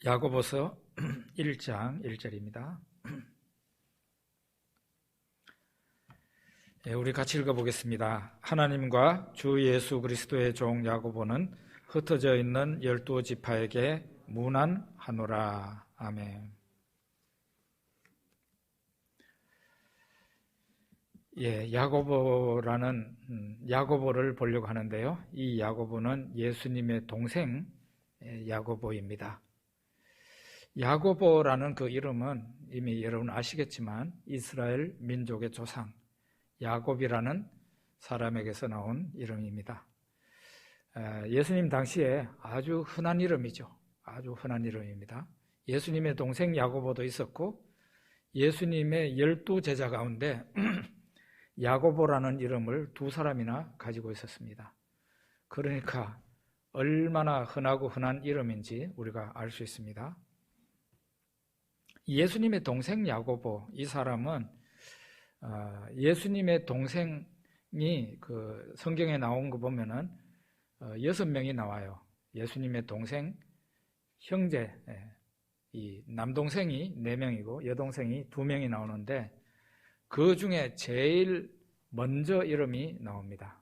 야고보서 1장 1절입니다. 우리 같이 읽어보겠습니다. 하나님과 주 예수 그리스도의 종 야고보는 흩어져 있는 12지파에게 문안하노라. 아멘. 야고보를 보려고 하는데요. 이 야고보는 예수님의 동생 야고보입니다. 야고보라는 그 이름은 이미 여러분 아시겠지만 이스라엘 민족의 조상 야곱이라는 사람에게서 나온 이름입니다. 예수님 당시에 아주 흔한 이름이죠. 아주 흔한 이름입니다. 예수님의 동생 야고보도 있었고 예수님의 12제자 가운데 야고보라는 이름을 두 사람이나 가지고 있었습니다. 그러니까 얼마나 흔하고 흔한 이름인지 우리가 알 수 있습니다. 예수님의 동생 야고보, 이 사람은 예수님의 동생이 그 성경에 나온 거 보면은 6명이 나와요. 예수님의 동생, 형제, 이 남동생이 4명이고 여동생이 2명이 나오는데 그 중에 제일 먼저 이름이 나옵니다.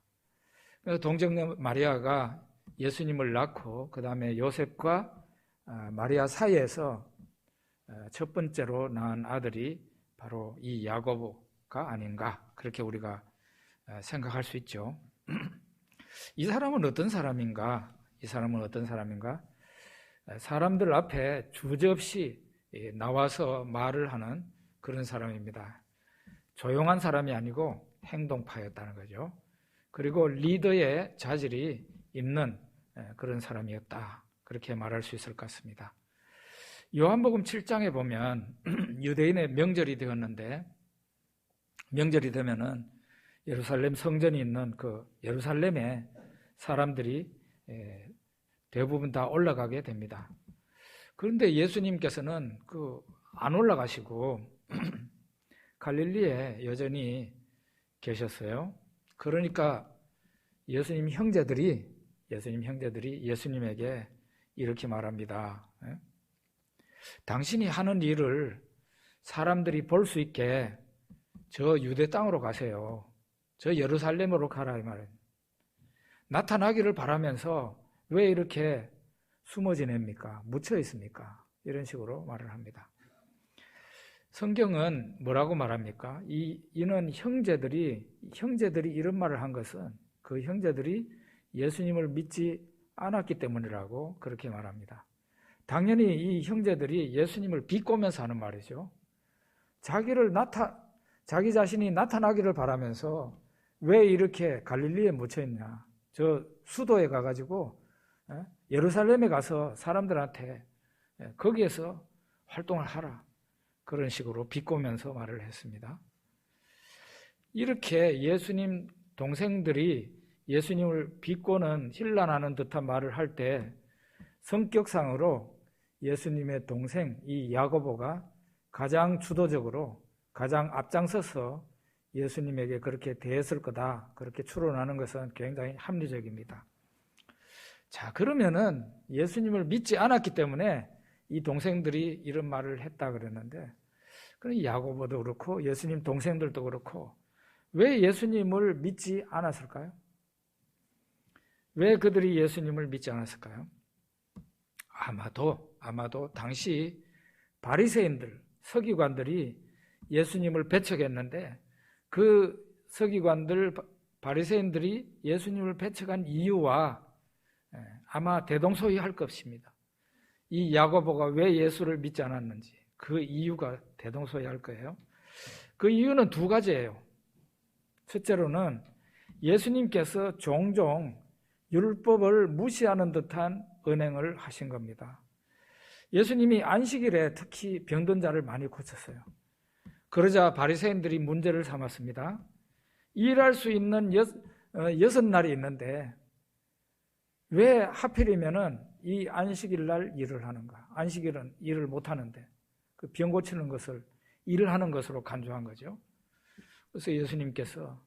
동정녀 마리아가 예수님을 낳고 그 다음에 요셉과 마리아 사이에서 첫 번째로 낳은 아들이 바로 이 야고보가 아닌가, 그렇게 우리가 생각할 수 있죠. 이 사람은 어떤 사람인가? 사람들 앞에 주저없이 나와서 말을 하는 그런 사람입니다. 조용한 사람이 아니고 행동파였다는 거죠. 그리고 리더의 자질이 있는 그런 사람이었다, 그렇게 말할 수 있을 것 같습니다. 요한복음 7장에 보면 유대인의 명절이 되었는데, 명절이 되면은 예루살렘 성전이 있는 그 예루살렘에 사람들이 대부분 다 올라가게 됩니다. 그런데 예수님께서는 안 올라가시고 갈릴리에 여전히 계셨어요. 그러니까 예수님 형제들이 예수님에게 이렇게 말합니다. 당신이 하는 일을 사람들이 볼 수 있게 저 유대 땅으로 가세요. 저 예루살렘으로 가라, 이 말이에요. 나타나기를 바라면서 왜 이렇게 숨어 지냅니까? 묻혀 있습니까? 이런 식으로 말을 합니다. 성경은 뭐라고 말합니까? 이는 형제들이 이런 말을 한 것은 그 형제들이 예수님을 믿지 않았기 때문이라고 그렇게 말합니다. 당연히 이 형제들이 예수님을 비꼬면서 하는 말이죠. 자기 자신이 나타나기를 바라면서 왜 이렇게 갈릴리에 묻혀있냐, 저 수도에 가가지고 예루살렘에 가서 사람들한테 거기에서 활동을 하라, 그런 식으로 비꼬면서 말을 했습니다. 이렇게 예수님 동생들이 예수님을 비꼬는, 힐난하는 듯한 말을 할 때 성격상으로 예수님의 동생 이 야고보가 가장 주도적으로, 가장 앞장서서 예수님에게 그렇게 대했을 거다, 그렇게 추론하는 것은 굉장히 합리적입니다. 자, 그러면은 예수님을 믿지 않았기 때문에 이 동생들이 이런 말을 했다 그랬는데, 그럼 야고보도 그렇고 예수님 동생들도 그렇고 왜 예수님을 믿지 않았을까요? 왜 그들이 예수님을 믿지 않았을까요? 아마도 당시 바리새인들, 서기관들이 예수님을 배척했는데 그 서기관들, 바리새인들이 예수님을 배척한 이유와 아마 대동소이할 것입니다. 이 야고보가 왜 예수를 믿지 않았는지 그 이유가 대동소이할 거예요. 그 이유는 2가지예요. 첫째로는 예수님께서 종종 율법을 무시하는 듯한 은행을 하신 겁니다. 예수님이 안식일에 특히 병든 자를 많이 고쳤어요. 그러자 바리새인들이 문제를 삼았습니다. 일할 수 있는 6날이 있는데 왜 하필이면은 이 안식일 날 일을 하는가? 안식일은 일을 못 하는데 그 병 고치는 것을 일을 하는 것으로 간주한 거죠. 그래서 예수님께서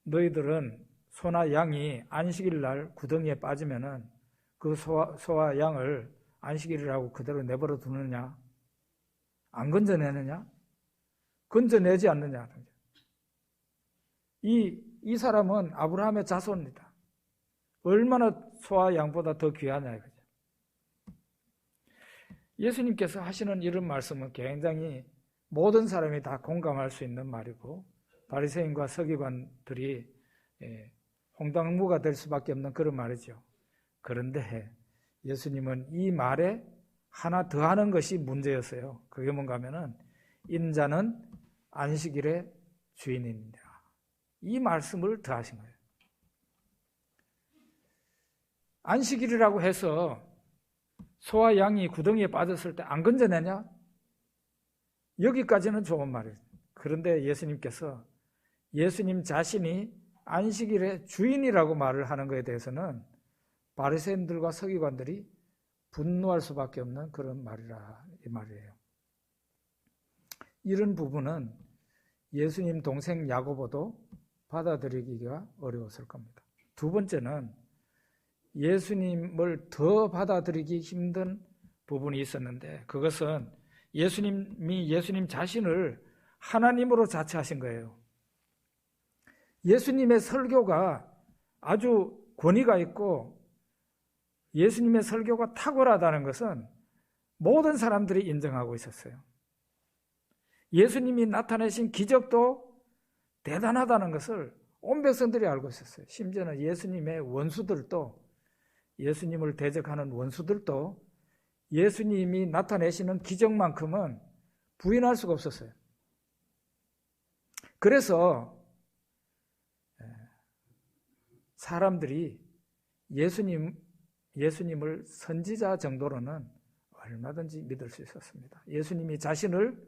너희들은 소나 양이 안식일 날 구덩이에 빠지면은 그 소와 양을 안식일이라고 그대로 내버려 두느냐? 안 건져내느냐? 건져내지 않느냐? 이 사람은 아브라함의 자손입니다. 얼마나 소와 양보다 더 귀하냐 이거죠. 예수님께서 하시는 이런 말씀은 굉장히 모든 사람이 다 공감할 수 있는 말이고 바리새인과 서기관들이 홍당무가 될 수밖에 없는 그런 말이죠. 그런데 예수님은 이 말에 하나 더 하는 것이 문제였어요. 그게 뭔가 하면은 인자는 안식일의 주인입니다. 이 말씀을 더 하신 거예요. 안식일이라고 해서 소와 양이 구덩이에 빠졌을 때 안 건져내냐? 여기까지는 좋은 말이에요. 그런데 예수님께서 예수님 자신이 안식일의 주인이라고 말을 하는 것에 대해서는 바리새인들과 서기관들이 분노할 수밖에 없는 그런 말이라 이 말이에요. 이런 부분은 예수님 동생 야고보도 받아들이기가 어려웠을 겁니다. 두 번째는 예수님을 더 받아들이기 힘든 부분이 있었는데 그것은 예수님이 예수님 자신을 하나님으로 자처하신 거예요. 예수님의 설교가 아주 권위가 있고 예수님의 설교가 탁월하다는 것은 모든 사람들이 인정하고 있었어요. 예수님이 나타내신 기적도 대단하다는 것을 온 백성들이 알고 있었어요. 심지어는 예수님의 원수들도 예수님을 대적하는 원수들도 예수님이 나타내시는 기적만큼은 부인할 수가 없었어요. 그래서 사람들이 예수님을 선지자 정도로는 얼마든지 믿을 수 있었습니다. 예수님이 자신을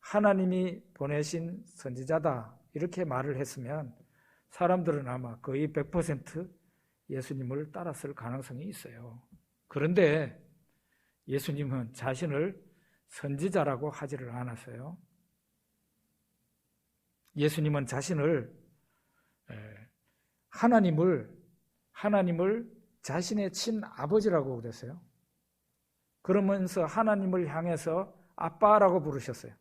하나님이 보내신 선지자다 이렇게 말을 했으면 사람들은 아마 거의 100% 예수님을 따랐을 가능성이 있어요. 그런데 예수님은 자신을 선지자라고 하지를 않았어요. 예수님은 자신을 하나님을 자신의 친아버지라고 그랬어요. 그러면서 하나님을 향해서 아빠라고 부르셨어요.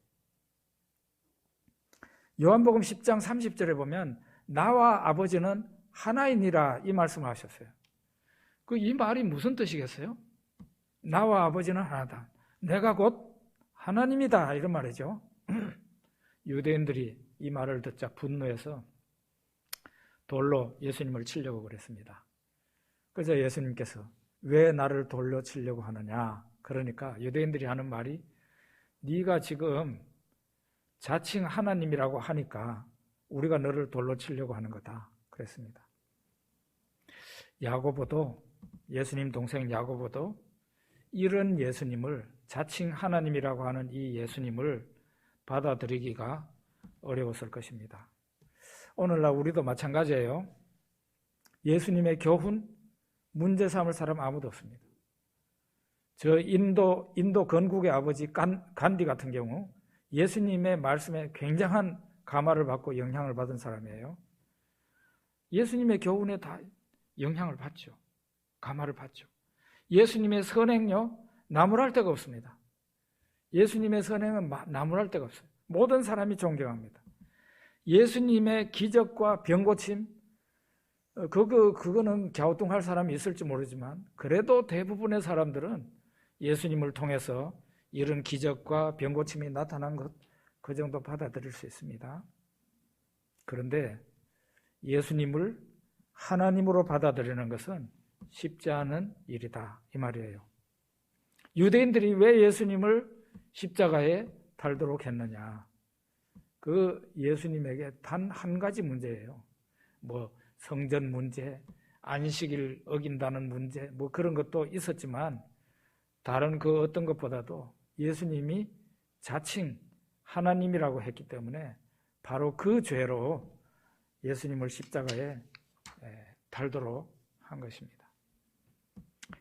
요한복음 10장 30절에 보면 나와 아버지는 하나이니라 이 말씀을 하셨어요. 이 말이 무슨 뜻이겠어요? 나와 아버지는 하나다. 내가 곧 하나님이다 이런 말이죠. 유대인들이 이 말을 듣자 분노해서 돌로 예수님을 치려고 그랬습니다. 그래서 예수님께서 왜 나를 돌로 치려고 하느냐? 그러니까 유대인들이 하는 말이 네가 지금 자칭 하나님이라고 하니까 우리가 너를 돌로 치려고 하는 거다. 그랬습니다. 야고보도 예수님 동생 야고보도 이런 예수님을 자칭 하나님이라고 하는 이 예수님을 받아들이기가 어려웠을 것입니다. 오늘날 우리도 마찬가지예요. 예수님의 교훈 문제 삼을 사람 아무도 없습니다. 저 인도 건국의 아버지 간디 같은 경우 예수님의 말씀에 굉장한 감화를 받고 영향을 받은 사람이에요. 예수님의 교훈에 다 영향을 받죠. 감화를 받죠. 예수님의 선행요 나무랄 데가 없습니다. 예수님의 선행은 나무랄 데가 없어요. 모든 사람이 존경합니다. 예수님의 기적과 병고침 그거는 갸우뚱할 사람이 있을지 모르지만 그래도 대부분의 사람들은 예수님을 통해서 이런 기적과 병고침이 나타난 것 그 정도 받아들일 수 있습니다. 그런데 예수님을 하나님으로 받아들이는 것은 쉽지 않은 일이다 이 말이에요. 유대인들이 왜 예수님을 십자가에 달도록 했느냐? 그 예수님에게 단 한 가지 문제예요. 성전 문제, 안식일 어긴다는 문제, 그런 것도 있었지만 다른 그 어떤 것보다도 예수님이 자칭 하나님이라고 했기 때문에 바로 그 죄로 예수님을 십자가에 달도록 한 것입니다.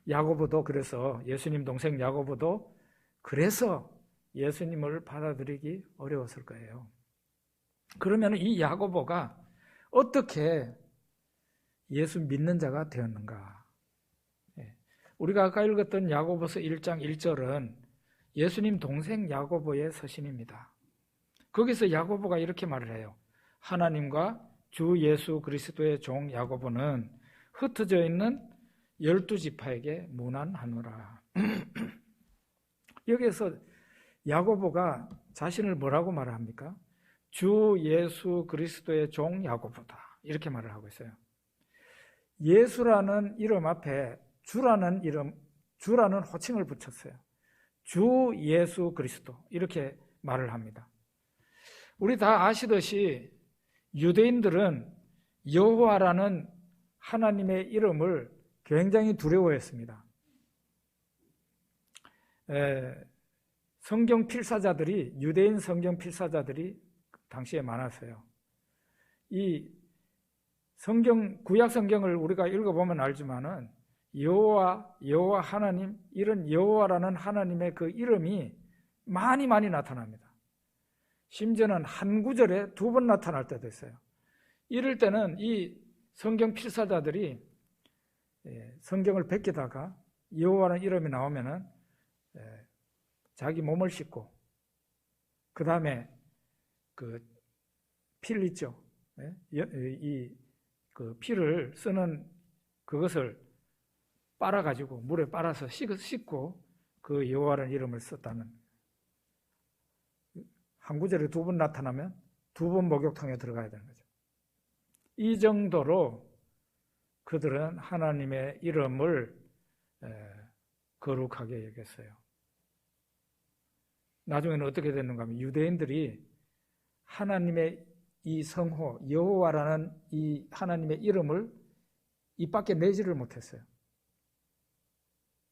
야고보도 그래서 예수님 동생 야고보도 그래서 예수님을 받아들이기 어려웠을 거예요. 그러면 이 야고보가 어떻게 예수 믿는 자가 되었는가? 우리가 아까 읽었던 야고보서 1장 1절은 예수님 동생 야고보의 서신입니다. 거기서 야고보가 이렇게 말을 해요. 하나님과 주 예수 그리스도의 종 야고보는 흩어져 있는 12지파에게 문안하노라. 여기에서 야고보가 자신을 뭐라고 말합니까? 주 예수 그리스도의 종 야고보다 이렇게 말을 하고 있어요. 예수라는 이름 앞에 주라는 호칭을 붙였어요. 주 예수 그리스도 이렇게 말을 합니다. 우리 다 아시듯이 유대인들은 여호와라는 하나님의 이름을 굉장히 두려워했습니다. 유대인 성경 필사자들이 당시에 많았어요. 이 구약 성경을 우리가 읽어보면 알지만은 여호와 하나님, 이런 여호와라는 하나님의 그 이름이 많이 나타납니다. 심지어는 한 구절에 2번 나타날 때도 있어요. 이럴 때는 이 성경 필사자들이 성경을 베끼다가 여호와라는 이름이 나오면은 자기 몸을 씻고 그 다음에 그 피를 있죠. 그 피를 쓰는 그것을 빨아가지고 물에 빨아서 씻고 그 여호와라는 이름을 썼다는, 한 구절에 2번 나타나면 2번 목욕탕에 들어가야 되는 거죠. 이 정도로 그들은 하나님의 이름을 거룩하게 여겼어요. 나중에는 어떻게 됐는가 하면 유대인들이 하나님의 이 성호 여호와라는 이 하나님의 이름을 입 밖에 내지를 못했어요.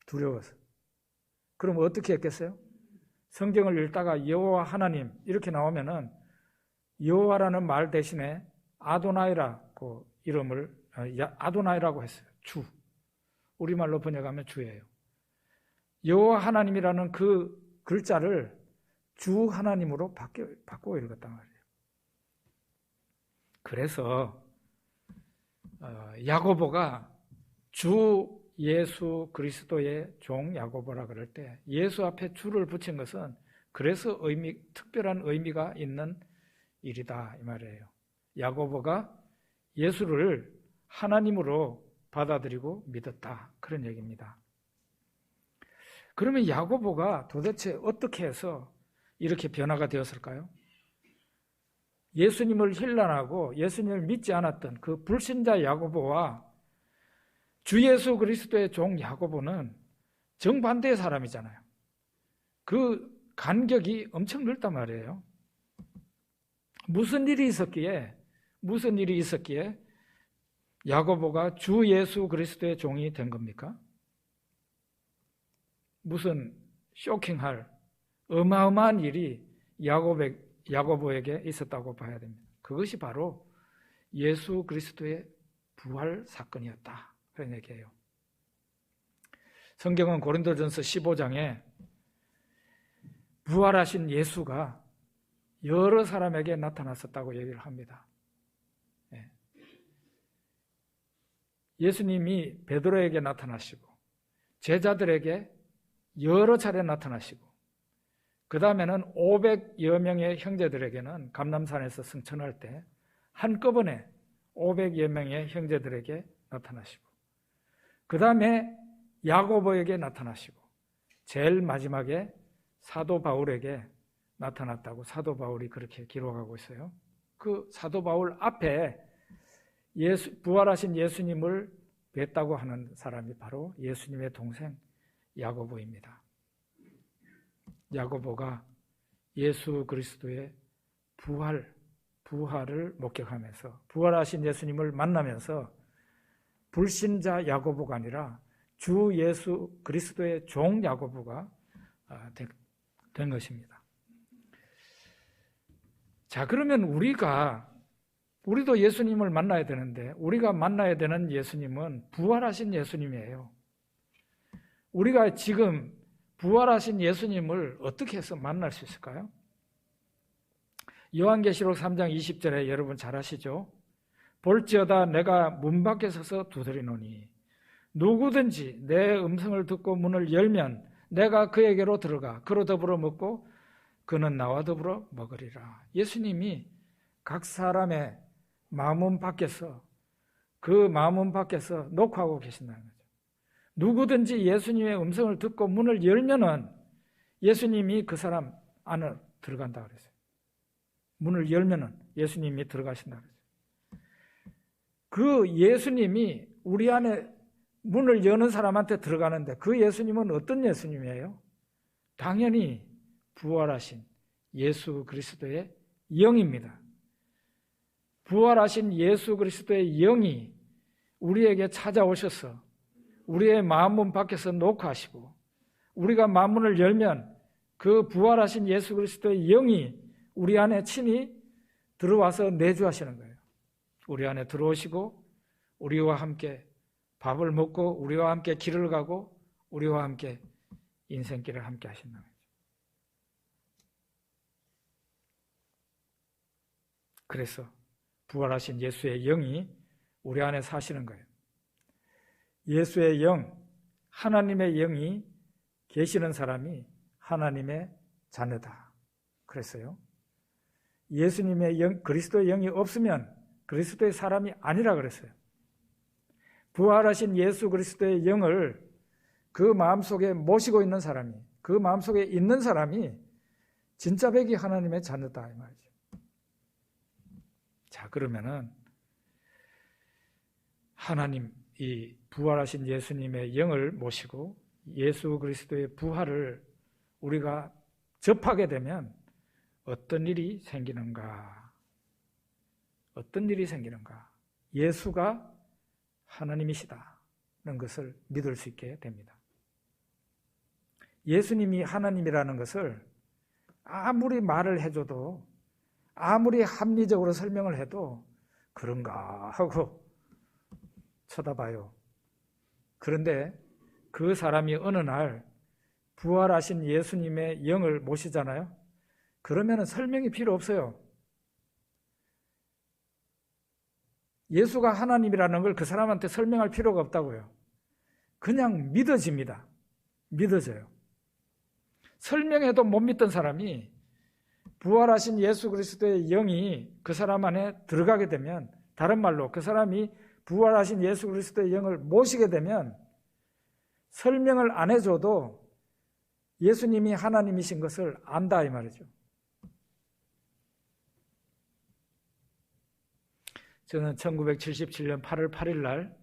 두려워서. 그럼 어떻게 했겠어요? 성경을 읽다가 여호와 하나님 이렇게 나오면은 여호와라는 말 대신에 아도나이라고 아도나이라고 했어요. 주. 우리말로 번역하면 주예요. 여호와 하나님이라는 그 글자를 주 하나님으로 바꾸어 읽었단 말이에요. 그래서 야고보가 주 예수 그리스도의 종 야고보라 그럴 때 예수 앞에 주를 붙인 것은 그래서 특별한 의미가 있는 일이다 이 말이에요. 야고보가 예수를 하나님으로 받아들이고 믿었다 그런 얘기입니다. 그러면 야고보가 도대체 어떻게 해서 이렇게 변화가 되었을까요? 예수님을 힐난하고 예수님을 믿지 않았던 그 불신자 야고보와 주 예수 그리스도의 종 야고보는 정반대의 사람이잖아요. 그 간격이 엄청 넓단 말이에요. 무슨 일이 있었기에 야고보가 주 예수 그리스도의 종이 된 겁니까? 무슨 쇼킹할 어마어마한 일이 야고보에게 있었다고 봐야 됩니다. 그것이 바로 예수 그리스도의 부활 사건이었다 그런 얘기예요. 성경은 고린도전서 15장에 부활하신 예수가 여러 사람에게 나타났었다고 얘기를 합니다. 예수님이 베드로에게 나타나시고 제자들에게 여러 차례 나타나시고 그 다음에는 500여 명의 형제들에게는 감람산에서 승천할 때 한꺼번에 500여 명의 형제들에게 나타나시고 그 다음에 야고보에게 나타나시고 제일 마지막에 사도 바울에게 나타났다고 사도 바울이 그렇게 기록하고 있어요. 그 사도 바울 앞에 부활하신 예수님을 뵀다고 하는 사람이 바로 예수님의 동생 야고보입니다. 야고보가 예수 그리스도의 부활을 목격하면서 부활하신 예수님을 만나면서 불신자 야고보가 아니라 주 예수 그리스도의 종 야고보가 된 것입니다. 자, 그러면 우리도 예수님을 만나야 되는데 우리가 만나야 되는 예수님은 부활하신 예수님이에요. 우리가 지금 부활하신 예수님을 어떻게 해서 만날 수 있을까요? 요한계시록 3장 20절에 여러분 잘 아시죠? 볼지어다 내가 문 밖에 서서 두드리노니 누구든지 내 음성을 듣고 문을 열면 내가 그에게로 들어가 그로 더불어 먹고 그는 나와 더불어 먹으리라. 예수님이 각 사람의 마음 밖에서 그 마음 밖에서 녹화하고 계신다는 거죠. 누구든지 예수님의 음성을 듣고 문을 열면은 예수님이 그 사람 안에 들어간다 그랬어요. 문을 열면은 예수님이 들어가신다 그랬어요. 그 예수님이 우리 안에 문을 여는 사람한테 들어가는데 그 예수님은 어떤 예수님이에요? 당연히 부활하신 예수 그리스도의 영입니다. 부활하신 예수 그리스도의 영이 우리에게 찾아오셔서 우리의 마음문 밖에서 녹화하시고 우리가 마음문을 열면 그 부활하신 예수 그리스도의 영이 우리 안에 친히 들어와서 내주하시는 거예요. 우리 안에 들어오시고 우리와 함께 밥을 먹고 우리와 함께 길을 가고 우리와 함께 인생길을 함께 하신다는 거죠. 그래서 부활하신 예수의 영이 우리 안에 사시는 거예요. 예수의 영, 하나님의 영이 계시는 사람이 하나님의 자녀다. 그랬어요. 예수님의 영, 그리스도의 영이 없으면 그리스도의 사람이 아니라 그랬어요. 부활하신 예수 그리스도의 영을 그 마음속에 모시고 있는 사람이, 그 마음속에 있는 사람이 진짜 백이 하나님의 자녀다 이 말이죠. 자, 그러면은 하나님 이 부활하신 예수님의 영을 모시고 예수 그리스도의 부활을 우리가 접하게 되면 어떤 일이 생기는가? 어떤 일이 생기는가? 예수가 하나님이시다는 것을 믿을 수 있게 됩니다. 예수님이 하나님이라는 것을 아무리 말을 해줘도 아무리 합리적으로 설명을 해도 그런가 하고 쳐다봐요. 그런데 그 사람이 어느 날 부활하신 예수님의 영을 모시잖아요. 그러면 설명이 필요 없어요. 예수가 하나님이라는 걸 그 사람한테 설명할 필요가 없다고요. 그냥 믿어집니다. 믿어져요. 설명해도 못 믿던 사람이 부활하신 예수 그리스도의 영이 그 사람 안에 들어가게 되면, 다른 말로 그 사람이 부활하신 예수 그리스도의 영을 모시게 되면 설명을 안 해줘도 예수님이 하나님이신 것을 안다 이 말이죠. 저는 1977년 8월 8일 날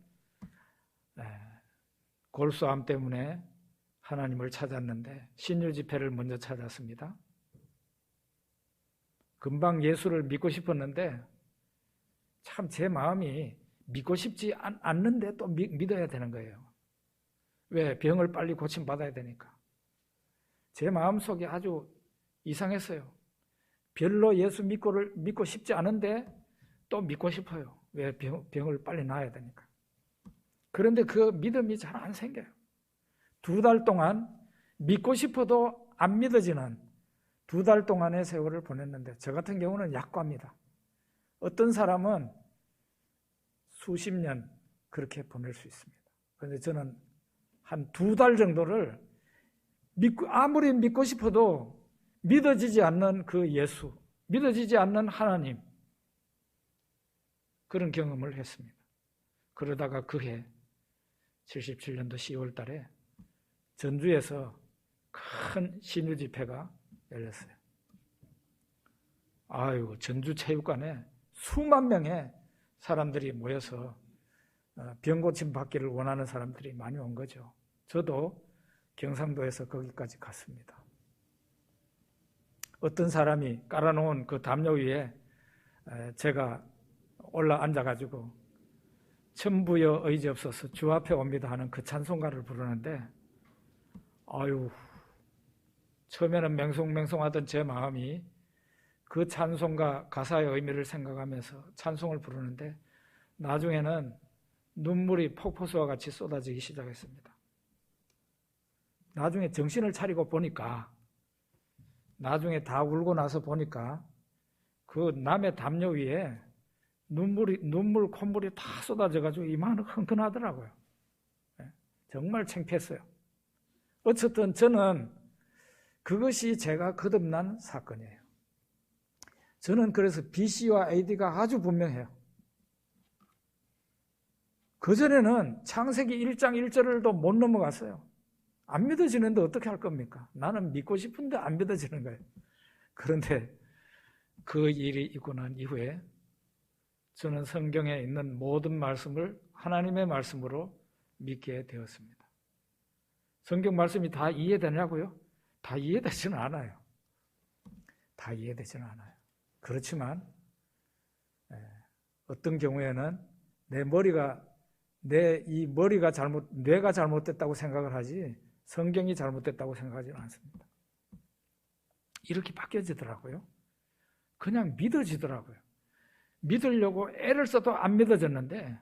골수암 때문에 하나님을 찾았는데 신유 집회를 먼저 찾았습니다. 금방 예수를 믿고 싶었는데 참 제 마음이 믿고 싶지 않는데 또 믿어야 되는 거예요. 왜? 병을 빨리 고침받아야 되니까. 제 마음속이 아주 이상했어요. 별로 예수 믿고 싶지 않은데 또 믿고 싶어요. 왜? 병을 빨리 나아야 되니까. 그런데 그 믿음이 잘 안 생겨요. 2달 동안 믿고 싶어도 안 믿어지는 2달 동안의 세월을 보냈는데 저 같은 경우는 약과입니다. 어떤 사람은 수십 년 그렇게 보낼 수 있습니다. 그런데 저는 한 2달 정도를 아무리 믿고 싶어도 믿어지지 않는 그 예수, 믿어지지 않는 하나님, 그런 경험을 했습니다. 그러다가 그해 77년도 10월 달에 전주에서 큰 신유 집회가 열렸어요. 전주 체육관에 수만 명의 사람들이 모여서 병 고침 받기를 원하는 사람들이 많이 온 거죠. 저도 경상도에서 거기까지 갔습니다. 어떤 사람이 깔아놓은 그 담요 위에 제가 올라 앉아가지고 천부여 의지없어서 주 앞에 옵니다 하는 그 찬송가를 부르는데 처음에는 맹송맹송하던 제 마음이 그 찬송가 가사의 의미를 생각하면서 찬송을 부르는데 나중에는 눈물이 폭포수와 같이 쏟아지기 시작했습니다. 나중에 정신을 차리고 보니까, 나중에 다 울고 나서 보니까 그 남의 담요 위에 눈물, 콧물이 다 쏟아져가지고 이마는 흥건하더라고요. 정말 창피했어요. 어쨌든 저는 그것이 제가 거듭난 사건이에요. 저는 그래서 BC와 AD가 아주 분명해요. 그전에는 창세기 1장 1절을도 못 넘어갔어요. 안 믿어지는데 어떻게 할 겁니까? 나는 믿고 싶은데 안 믿어지는 거예요. 그런데 그 일이 있고 난 이후에 저는 성경에 있는 모든 말씀을 하나님의 말씀으로 믿게 되었습니다. 성경 말씀이 다 이해되냐고요? 다 이해되지는 않아요. 다 이해되지는 않아요. 그렇지만 어떤 경우에는 뇌가 잘못됐다고 생각을 하지 성경이 잘못됐다고 생각하지는 않습니다. 이렇게 바뀌어지더라고요. 그냥 믿어지더라고요. 믿으려고 애를 써도 안 믿어졌는데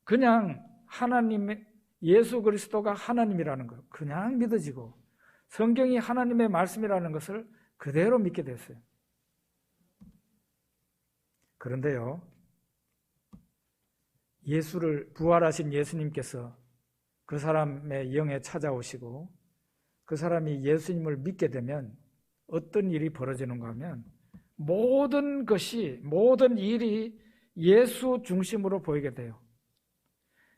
그냥 예수 그리스도가 하나님이라는 거 그냥 믿어지고 성경이 하나님의 말씀이라는 것을 그대로 믿게 됐어요. 그런데요, 부활하신 예수님께서 그 사람의 영에 찾아오시고 그 사람이 예수님을 믿게 되면 어떤 일이 벌어지는가 하면 모든 일이 예수 중심으로 보이게 돼요.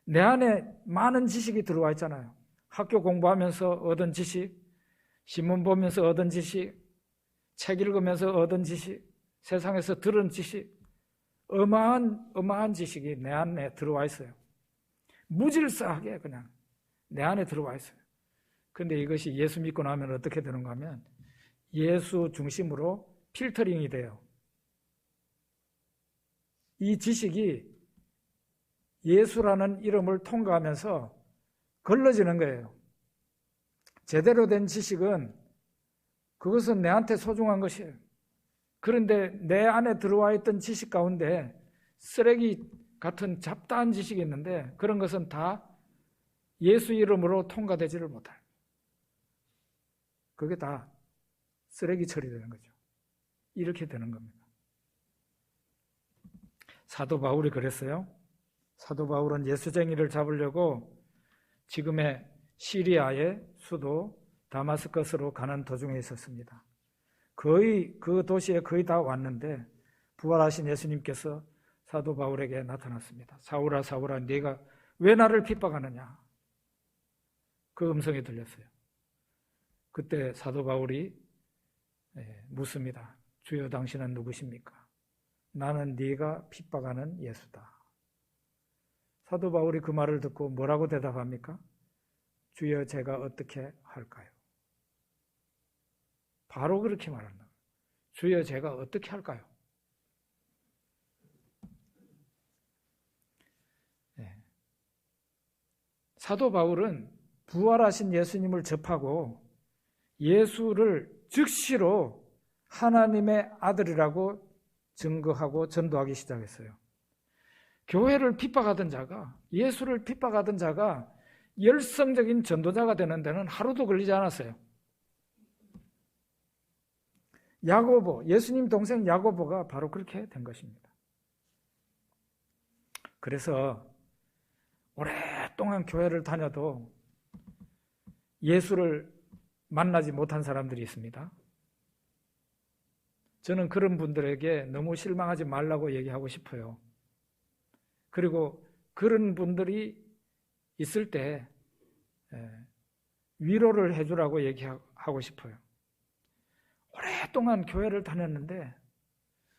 내 안에 많은 지식이 들어와 있잖아요. 학교 공부하면서 얻은 지식, 신문 보면서 얻은 지식, 책 읽으면서 얻은 지식, 세상에서 들은 지식, 어마어마한 지식이 내 안에 들어와 있어요. 무질서하게 그냥 내 안에 들어와 있어요. 그런데 이것이 예수 믿고 나면 어떻게 되는가 하면 예수 중심으로 필터링이 돼요. 이 지식이 예수라는 이름을 통과하면서 걸러지는 거예요. 제대로 된 지식은 그것은 내한테 소중한 것이에요. 그런데 내 안에 들어와 있던 지식 가운데 쓰레기 같은 잡다한 지식이 있는데 그런 것은 다 예수 이름으로 통과되지를 못해요. 그게 다 쓰레기 처리되는 거죠. 이렇게 되는 겁니다. 사도 바울이 그랬어요. 사도 바울은 예수쟁이를 잡으려고 지금의 시리아의 수도 다마스커스로 가는 도중에 있었습니다. 거의 그 도시에 거의 다 왔는데 부활하신 예수님께서 사도 바울에게 나타났습니다. 사울아 사울아 네가 왜 나를 핍박하느냐? 그 음성이 들렸어요. 그때 사도 바울이 묻습니다. 주여 당신은 누구십니까? 나는 네가 핍박하는 예수다. 사도 바울이 그 말을 듣고 뭐라고 대답합니까? 주여 제가 어떻게 할까요? 바로 그렇게 말한다. 주여 제가 어떻게 할까요? 네. 사도 바울은 부활하신 예수님을 접하고 예수를 즉시로 하나님의 아들이라고 증거하고 전도하기 시작했어요. 교회를 핍박하던 자가, 예수를 핍박하던 자가 열성적인 전도자가 되는 데는 하루도 걸리지 않았어요. 야고보, 예수님 동생 야고보가 바로 그렇게 된 것입니다. 그래서 오랫동안 교회를 다녀도 예수를 만나지 못한 사람들이 있습니다. 저는 그런 분들에게 너무 실망하지 말라고 얘기하고 싶어요. 그리고 그런 분들이 있을 때 위로를 해주라고 얘기하고 싶어요. 오랫동안 교회를 다녔는데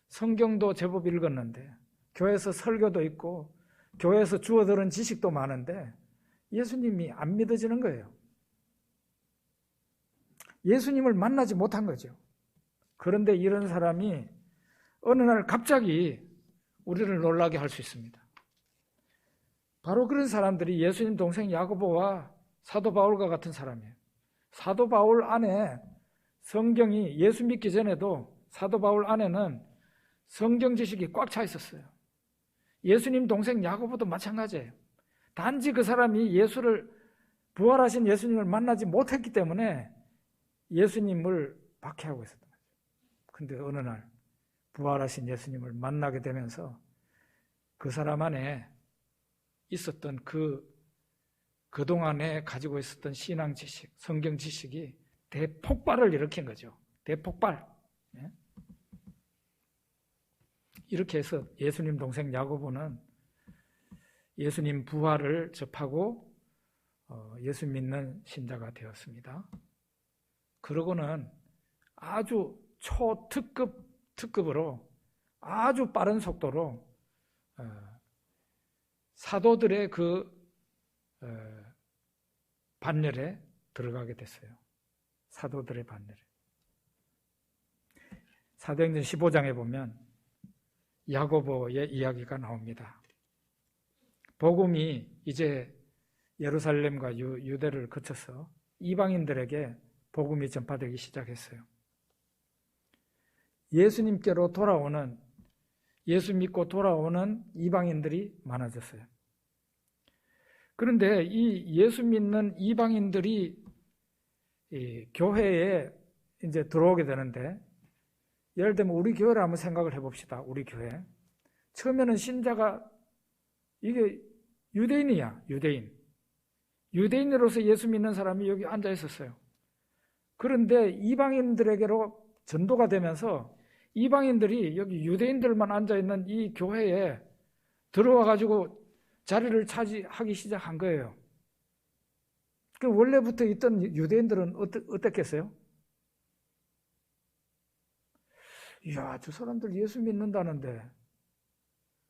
성경도 제법 읽었는데 교회에서 설교도 있고 교회에서 주워들은 지식도 많은데 예수님이 안 믿어지는 거예요. 예수님을 만나지 못한 거죠. 그런데 이런 사람이 어느 날 갑자기 우리를 놀라게 할 수 있습니다. 바로 그런 사람들이 예수님 동생 야고보와 사도 바울과 같은 사람이에요. 사도 바울 안에 성경이 예수 믿기 전에도 사도 바울 안에는 성경 지식이 꽉 차 있었어요. 예수님 동생 야고보도 마찬가지예요. 단지 그 사람이 부활하신 예수님을 만나지 못했기 때문에 예수님을 박해하고 있었던 거죠. 그런데 어느 날 부활하신 예수님을 만나게 되면서 그 사람 안에 있었던 그 그동안에 가지고 있었던 신앙 지식, 성경 지식이 대폭발을 일으킨 거죠. 대폭발. 이렇게 해서 예수님 동생 야고보는 예수님 부활을 접하고 예수 믿는 신자가 되었습니다. 그러고는 아주 특급으로 아주 빠른 속도로 사도들의 그 반열에 들어가게 됐어요. 사도들의 반열에. 사도행전 15장에 보면 야고보의 이야기가 나옵니다. 복음이 이제 예루살렘과 유대를 거쳐서 이방인들에게 복음이 전파되기 시작했어요. 예수님께로 돌아오는, 예수 믿고 돌아오는 이방인들이 많아졌어요. 그런데 이 예수 믿는 이방인들이 이 교회에 이제 들어오게 되는데, 예를 들면 우리 교회를 한번 생각을 해봅시다. 우리 교회. 처음에는 신자가 이게 유대인이야, 유대인. 유대인으로서 예수 믿는 사람이 여기 앉아 있었어요. 그런데 이방인들에게로 전도가 되면서 이방인들이 여기 유대인들만 앉아 있는 이 교회에 들어와 가지고 자리를 차지하기 시작한 거예요. 그 원래부터 있던 유대인들은 어땠겠어요? 이야, 저 사람들 예수 믿는다는데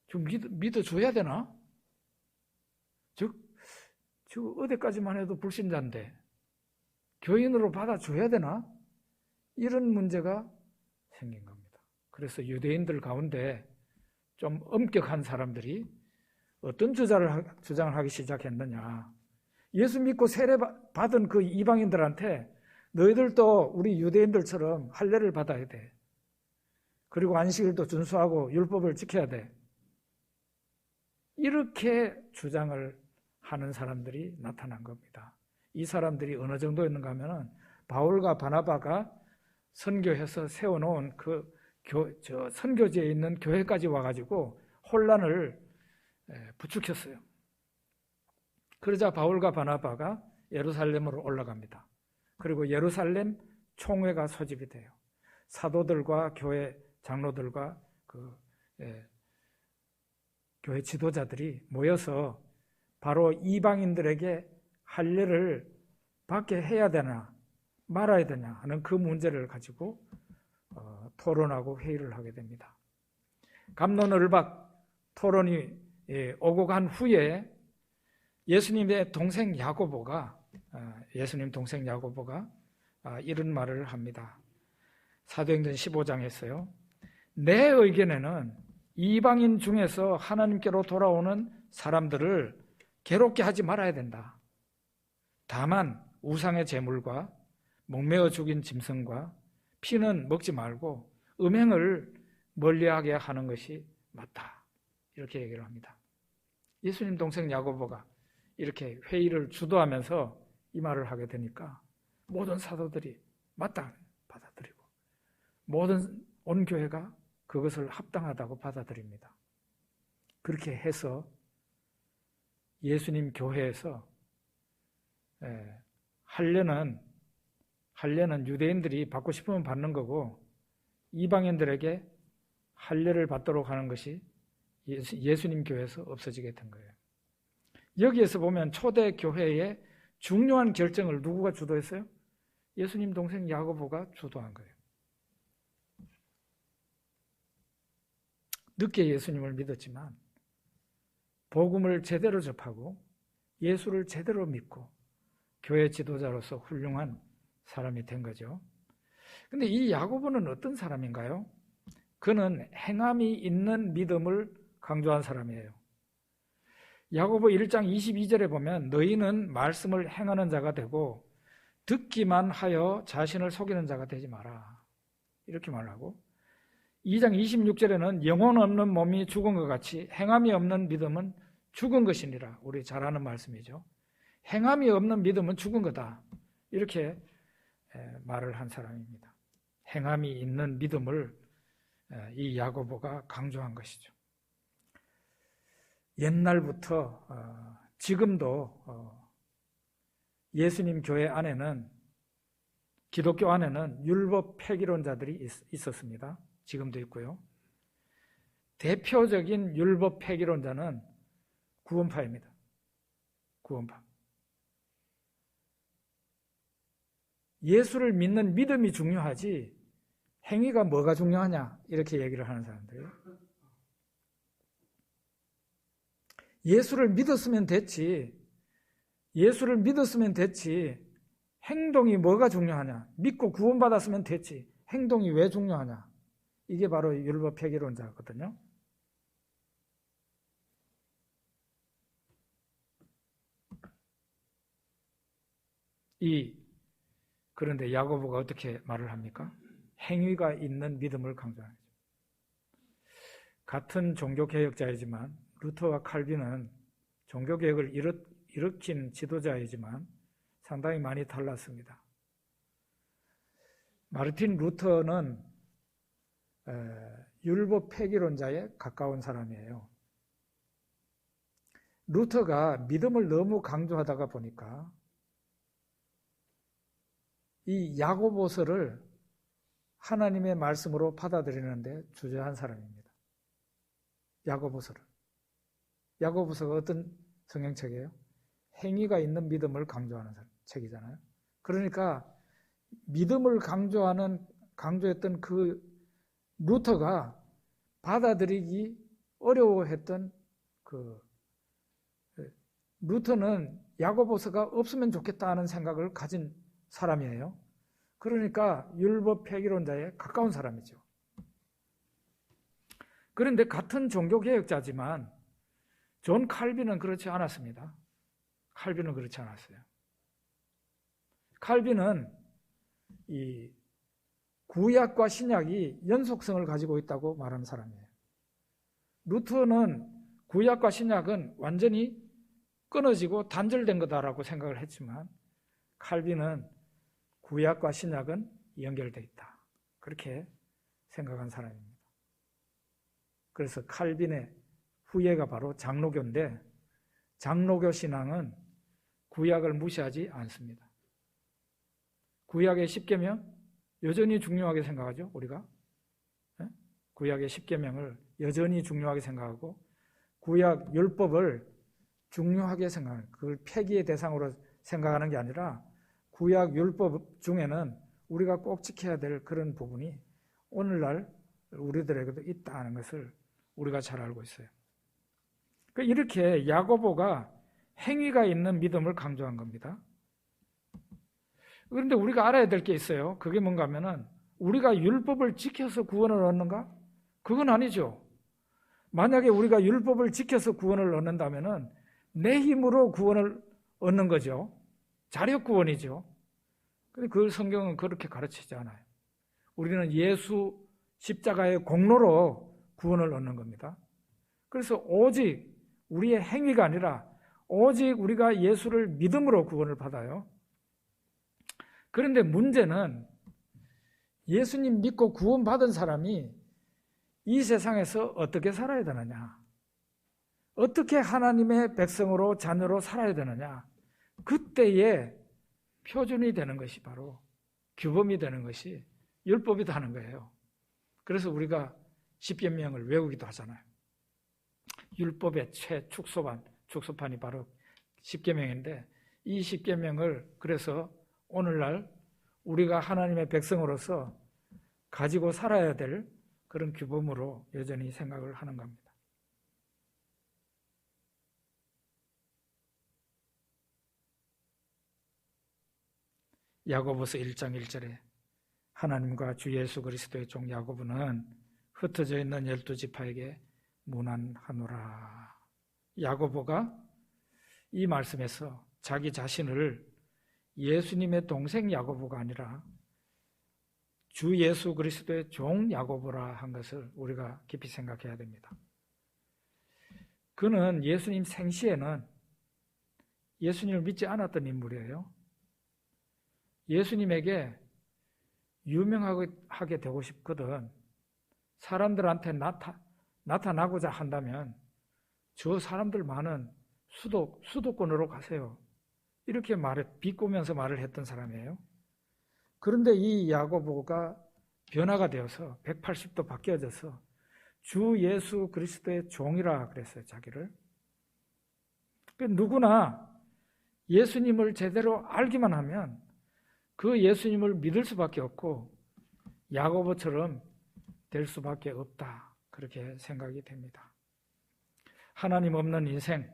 좀 믿어줘야 되나? 저 어디까지만 해도 불신자인데 교인으로 받아줘야 되나? 이런 문제가 생긴 겁니다. 그래서 유대인들 가운데 좀 엄격한 사람들이 어떤 주장을 하기 시작했느냐. 예수 믿고 세례 받은 그 이방인들한테 너희들도 우리 유대인들처럼 할례를 받아야 돼. 그리고 안식일도 준수하고 율법을 지켜야 돼. 이렇게 주장을 하는 사람들이 나타난 겁니다. 이 사람들이 어느 정도였는가 하면은 바울과 바나바가 선교해서 세워놓은 그 선교지에 있는 교회까지 와가지고 혼란을 부추겼어요. 그러자 바울과 바나바가 예루살렘으로 올라갑니다. 그리고 예루살렘 총회가 소집이 돼요. 사도들과 교회 장로들과 교회 지도자들이 모여서 바로 이방인들에게 할례를 받게 해야 되나 말아야 되냐 하는 그 문제를 가지고 토론하고 회의를 하게 됩니다. 갑론을박 토론이 오고 간 후에 예수님의 동생 야고보가 이런 말을 합니다. 사도행전 15장에서요. 내 의견에는 이방인 중에서 하나님께로 돌아오는 사람들을 괴롭게 하지 말아야 된다. 다만 우상의 제물과 목매어 죽인 짐승과 피는 먹지 말고 음행을 멀리하게 하는 것이 맞다. 이렇게 얘기를 합니다. 예수님 동생 야고보가 이렇게 회의를 주도하면서 이 말을 하게 되니까 모든 사도들이 맞다 받아들이고 모든 온 교회가 그것을 합당하다고 받아들입니다. 그렇게 해서 예수님 교회에서 할례는 유대인들이 받고 싶으면 받는 거고 이방인들에게 할례를 받도록 하는 것이 예수님 교회에서 없어지게 된 거예요. 여기에서 보면 초대 교회의 중요한 결정을 누구가 주도했어요? 예수님 동생 야고보가 주도한 거예요. 늦게 예수님을 믿었지만 복음을 제대로 접하고 예수를 제대로 믿고 교회 지도자로서 훌륭한 사람이 된 거죠. 근데 이 야고보는 어떤 사람인가요? 그는 행함이 있는 믿음을 강조한 사람이에요. 야고보 1장 22절에 보면 너희는 말씀을 행하는 자가 되고 듣기만 하여 자신을 속이는 자가 되지 마라. 이렇게 말하고 2장 26절에는 영혼 없는 몸이 죽은 것 같이 행함이 없는 믿음은 죽은 것이니라. 우리 잘 아는 말씀이죠. 행함이 없는 믿음은 죽은 거다. 이렇게 말을 한 사람입니다. 행함이 있는 믿음을 이 야고보가 강조한 것이죠. 옛날부터 지금도 예수님 교회 안에는, 기독교 안에는 율법 폐기론자들이 있었습니다. 지금도 있고요. 대표적인 율법 폐기론자는 구원파입니다. 구원파. 예수를 믿는 믿음이 중요하지 행위가 뭐가 중요하냐 이렇게 얘기를 하는 사람들이에요. 예수를 믿었으면 됐지. 예수를 믿었으면 됐지. 행동이 뭐가 중요하냐. 믿고 구원받았으면 됐지. 행동이 왜 중요하냐. 이게 바로 율법 폐기론자거든요. 그런데 야고보가 어떻게 말을 합니까? 행위가 있는 믿음을 강조하는 거죠. 같은 종교개혁자이지만 루터와 칼빈은 종교개혁을 일으킨 지도자이지만 상당히 많이 달랐습니다. 마르틴 루터는 율법 폐기론자에 가까운 사람이에요. 루터가 믿음을 너무 강조하다가 보니까 이 야고보서를 하나님의 말씀으로 받아들이는데 주저한 사람입니다. 야고보서를. 야고보서가 어떤 성경책이에요? 행위가 있는 믿음을 강조하는 책이잖아요. 그러니까 믿음을 강조했던 그 루터가 받아들이기 어려워했던 루터는 야고보서가 없으면 좋겠다는 생각을 가진 사람이에요. 그러니까 율법 폐기론자에 가까운 사람이죠. 그런데 같은 종교개혁자지만 존 칼빈은 그렇지 않았습니다. 칼빈은 그렇지 않았어요. 칼빈은 이 구약과 신약이 연속성을 가지고 있다고 말하는 사람이에요. 루터는 구약과 신약은 완전히 끊어지고 단절된 거다라고 생각을 했지만 칼빈은 구약과 신약은 연결되어 있다. 그렇게 생각한 사람입니다. 그래서 칼빈의 후예가 바로 장로교인데 장로교 신앙은 구약을 무시하지 않습니다. 구약의 10계명 여전히 중요하게 생각하죠, 우리가. 구약의 10계명을 여전히 중요하게 생각하고 구약 율법을 중요하게 생각하는, 그걸 폐기의 대상으로 생각하는 게 아니라 구약 율법 중에는 우리가 꼭 지켜야 될 그런 부분이 오늘날 우리들에게도 있다는 것을 우리가 잘 알고 있어요. 이렇게 야고보가 행위가 있는 믿음을 강조한 겁니다. 그런데 우리가 알아야 될 게 있어요. 그게 뭔가 하면은 우리가 율법을 지켜서 구원을 얻는가? 그건 아니죠. 만약에 우리가 율법을 지켜서 구원을 얻는다면은 내 힘으로 구원을 얻는 거죠. 자력 구원이죠. 근데 그 성경은 그렇게 가르치지 않아요. 우리는 예수 십자가의 공로로 구원을 얻는 겁니다. 그래서 오직 우리의 행위가 아니라 오직 우리가 예수를 믿음으로 구원을 받아요. 그런데 문제는 예수님 믿고 구원받은 사람이 이 세상에서 어떻게 살아야 되느냐, 어떻게 하나님의 백성으로 자녀로 살아야 되느냐, 그때의 표준이 되는 것이 바로 규범이 되는 것이 율법이다 하는 거예요. 그래서 우리가 십계명을 외우기도 하잖아요. 율법의 축소판이 바로 십계명인데 이 십계명을 그래서 오늘날 우리가 하나님의 백성으로서 가지고 살아야 될 그런 규범으로 여전히 생각을 하는 겁니다. 야고보서 1장 1절에 하나님과 주 예수 그리스도의 종 야고보는 흩어져 있는 12지파에게 문안하노라. 야고보가 이 말씀에서 자기 자신을 예수님의 동생 야고보가 아니라 주 예수 그리스도의 종 야고보라 한 것을 우리가 깊이 생각해야 됩니다. 그는 예수님 생시에는 예수님을 믿지 않았던 인물이에요. 예수님에게 유명하게 되고 싶거든 사람들한테 나타나고자 한다면 저 사람들 많은 수도권으로 가세요. 이렇게 비꼬면서 말을 했던 사람이에요. 그런데 이 야고보가 변화가 되어서 180도 바뀌어져서 주 예수 그리스도의 종이라 그랬어요, 자기를. 누구나 예수님을 제대로 알기만 하면 그 예수님을 믿을 수밖에 없고 야고보처럼 될 수밖에 없다. 그렇게 생각이 됩니다. 하나님 없는 인생,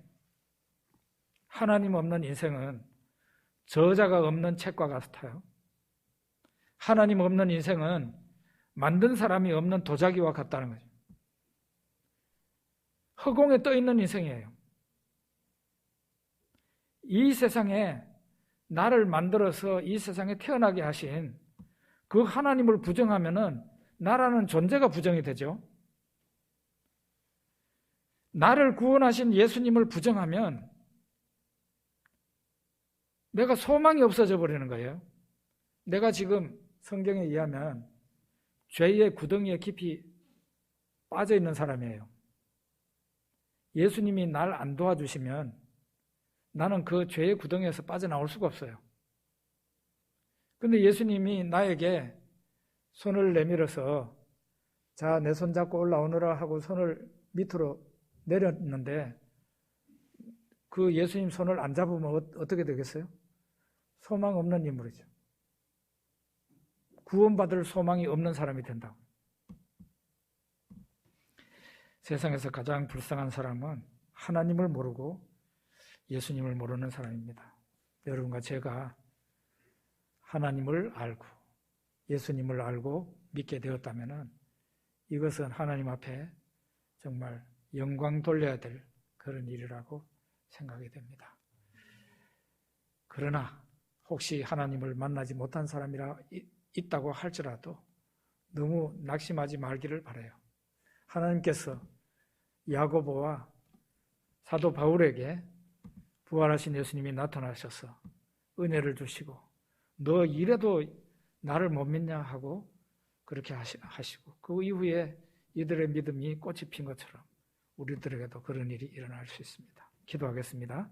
하나님 없는 인생은 저자가 없는 책과 같아요. 하나님 없는 인생은 만든 사람이 없는 도자기와 같다는 거죠. 허공에 떠 있는 인생이에요. 이 세상에 나를 만들어서 이 세상에 태어나게 하신 그 하나님을 부정하면은 나라는 존재가 부정이 되죠. 나를 구원하신 예수님을 부정하면 내가 소망이 없어져 버리는 거예요. 내가 지금 성경에 의하면 죄의 구덩이에 깊이 빠져 있는 사람이에요. 예수님이 날 안 도와주시면 나는 그 죄의 구덩이에서 빠져나올 수가 없어요. 근데 예수님이 나에게 손을 내밀어서 자, 내 손 잡고 올라오너라 하고 손을 밑으로 내렸는데 그 예수님 손을 안 잡으면 어떻게 되겠어요? 소망 없는 인물이죠. 구원받을 소망이 없는 사람이 된다고. 세상에서 가장 불쌍한 사람은 하나님을 모르고 예수님을 모르는 사람입니다. 여러분과 제가 하나님을 알고 예수님을 알고 믿게 되었다면 이것은 하나님 앞에 정말 영광 돌려야 될 그런 일이라고 생각이 됩니다. 그러나 혹시 하나님을 만나지 못한 사람이라 있다고 할지라도 너무 낙심하지 말기를 바라요. 하나님께서 야고보와 사도 바울에게 부활하신 예수님이 나타나셔서 은혜를 주시고 너 이래도 나를 못 믿냐 하고 그렇게 하시고 그 이후에 이들의 믿음이 꽃이 핀 것처럼 우리들에게도 그런 일이 일어날 수 있습니다. 기도하겠습니다.